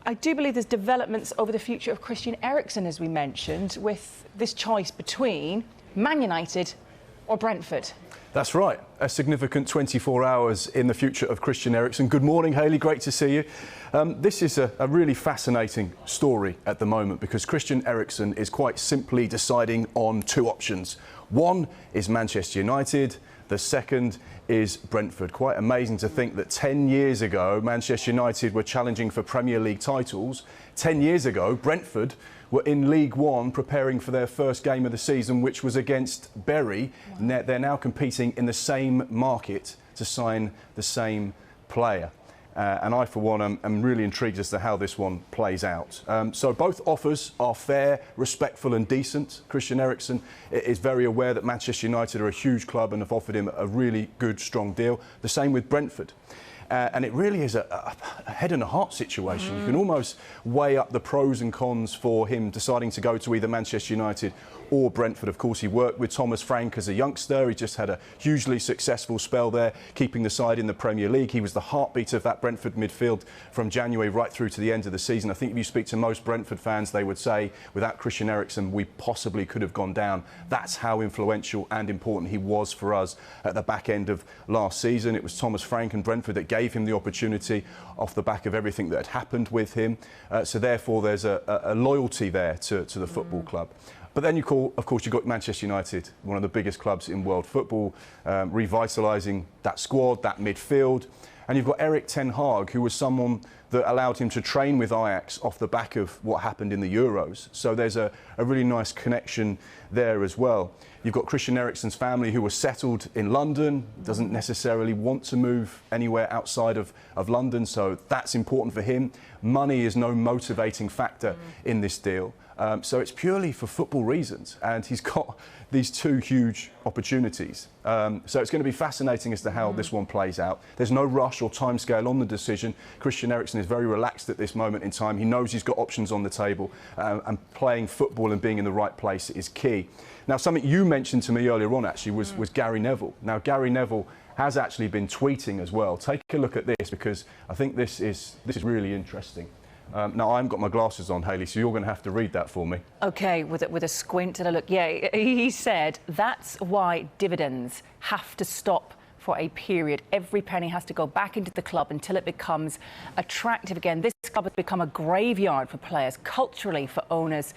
I do believe there's developments over the future of Christian Eriksen, as we mentioned, with this choice between Man United or Brentford. That's right. A significant 24 hours in the future of Christian Eriksen. Good morning, Hayley. Great to see you. This is a really fascinating story at the moment because Christian Eriksen is quite simply deciding on two options. One is Manchester United. The second is Brentford. Quite amazing to think that 10 years ago, Manchester United were challenging for Premier League titles. 10 years ago, Brentford were in League One preparing for their first game of the season, which was against Bury. Wow. They're now competing in the same market to sign the same player. And I, for one, am really intrigued as to how this one plays out. So both offers are fair, respectful and decent. Christian Eriksen is very aware that Manchester United are a huge club and have offered him a really good, strong deal. The same with Brentford. And it really is a head and a heart situation. You can almost weigh up the pros and cons for him deciding to go to either Manchester United or Brentford. Of course, he worked with Thomas Frank as a youngster. He just had a hugely successful spell there, keeping the side in the Premier League. He was the heartbeat of that Brentford midfield from January right through to the end of the season. I think if you speak to most Brentford fans, they would say, without Christian Eriksen, we possibly could have gone down. That's how influential and important he was for us at the back end of last season. It was Thomas Frank and Brentford that gave him the opportunity off the back of everything that had happened with him. So therefore, there's a loyalty there to the football club. But then of course, you've got Manchester United, one of the biggest clubs in world football, revitalising that squad, that midfield. And you've got Erik ten Hag, who was someone that allowed him to train with Ajax off the back of what happened in the Euros. So there's a really nice connection there as well. You've got Christian Eriksen's family who was settled in London, doesn't necessarily want to move anywhere outside of London, so that's important for him. Money is no motivating factor in this deal. So it's purely for football reasons, and he's got these two huge opportunities. So it's going to be fascinating as to how this one plays out. There's no rush or timescale on the decision. Christian Eriksen is very relaxed at this moment in time. He knows he's got options on the table, and playing football and being in the right place is key. Now, something you mentioned to me earlier on actually was Gary Neville. Now, Gary Neville has actually been tweeting as well. Take a look at this because I think this is really interesting. Now, I haven't got my glasses on, Hayley, so you're going to have to read that for me. OK, with a squint and a look. Yeah, he said that's why dividends have to stop for a period. Every penny has to go back into the club until it becomes attractive again. This club has become a graveyard for players, culturally for owners.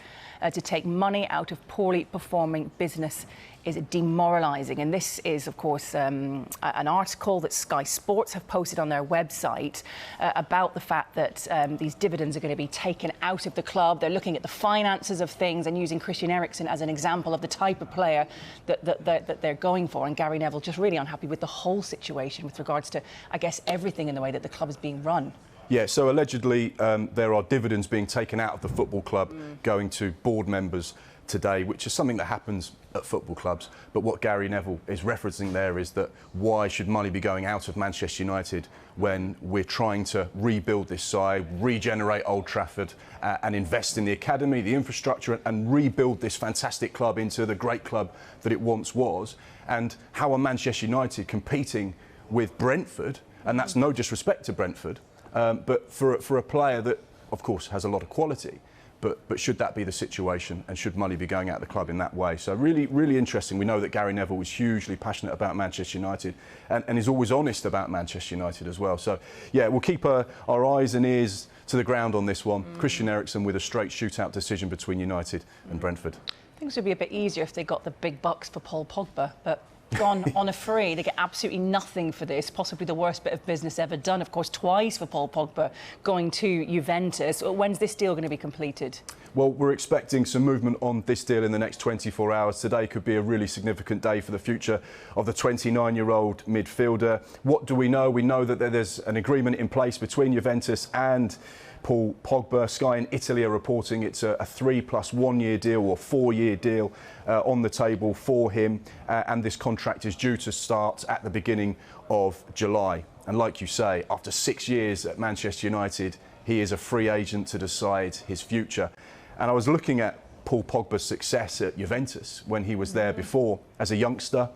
To take money out of poorly performing business is demoralising. And this is, of course, an article that Sky Sports have posted on their website about the fact that these dividends are going to be taken out of the club. They're looking at the finances of things and using Christian Eriksen as an example of the type of player that they're going for. And Gary Neville just really unhappy with the whole situation with regards to, I guess, everything in the way that the club is being run. Yeah, so allegedly there are dividends being taken out of the football club going to board members today, which is something that happens at football clubs. But what Gary Neville is referencing there is that why should money be going out of Manchester United when we're trying to rebuild this side, regenerate Old Trafford and invest in the academy, the infrastructure and rebuild this fantastic club into the great club that it once was? And how are Manchester United competing with Brentford? And that's no disrespect to Brentford. But for a player that, of course, has a lot of quality, but should that be the situation and should money be going out of the club in that way? So really, really interesting. We know that Gary Neville was hugely passionate about Manchester United and is always honest about Manchester United as well. So, yeah, we'll keep our eyes and ears to the ground on this one. Christian Eriksen with a straight shootout decision between United and Brentford. Things would be a bit easier if they got the big bucks for Paul Pogba, but gone on a free. They get absolutely nothing for this, possibly the worst bit of business ever done. Of course, twice for Paul Pogba going to Juventus. When's this deal going to be completed? Well, we're expecting some movement on this deal in the next 24 hours. Today could be a really significant day for the future of the 29-year-old midfielder. What do we know? We know that there's an agreement in place between Juventus and Paul Pogba. Sky in Italy are reporting it's a 3+1 year deal or 4-year deal on the table for him, and this contract is due to start at the beginning of July. And like you say, after 6 years at Manchester United, he is a free agent to decide his future. And I was looking at Paul Pogba's success at Juventus when he was there before as a youngster.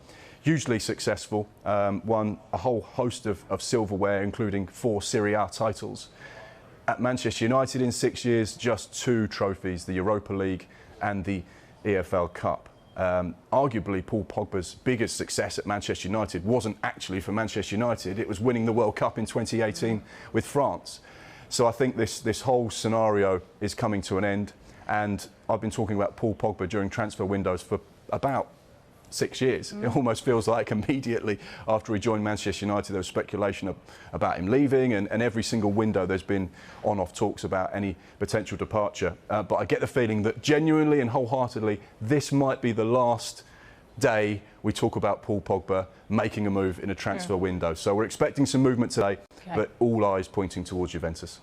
Hugely successful, won a whole host of silverware, including 4 Serie A titles. At Manchester United in 6 years, just 2 trophies, the Europa League and the EFL Cup. Arguably, Paul Pogba's biggest success at Manchester United wasn't actually for Manchester United, it was winning the World Cup in 2018 with France. So I think this whole scenario is coming to an end, and I've been talking about Paul Pogba during transfer windows for about 6 years. It almost feels like immediately after he joined Manchester United there was speculation about him leaving, and every single window there's been on-off talks about any potential departure. But I get the feeling that genuinely and wholeheartedly this might be the last day we talk about Paul Pogba making a move in a transfer window. So we're expecting some movement today, but all eyes pointing towards Juventus.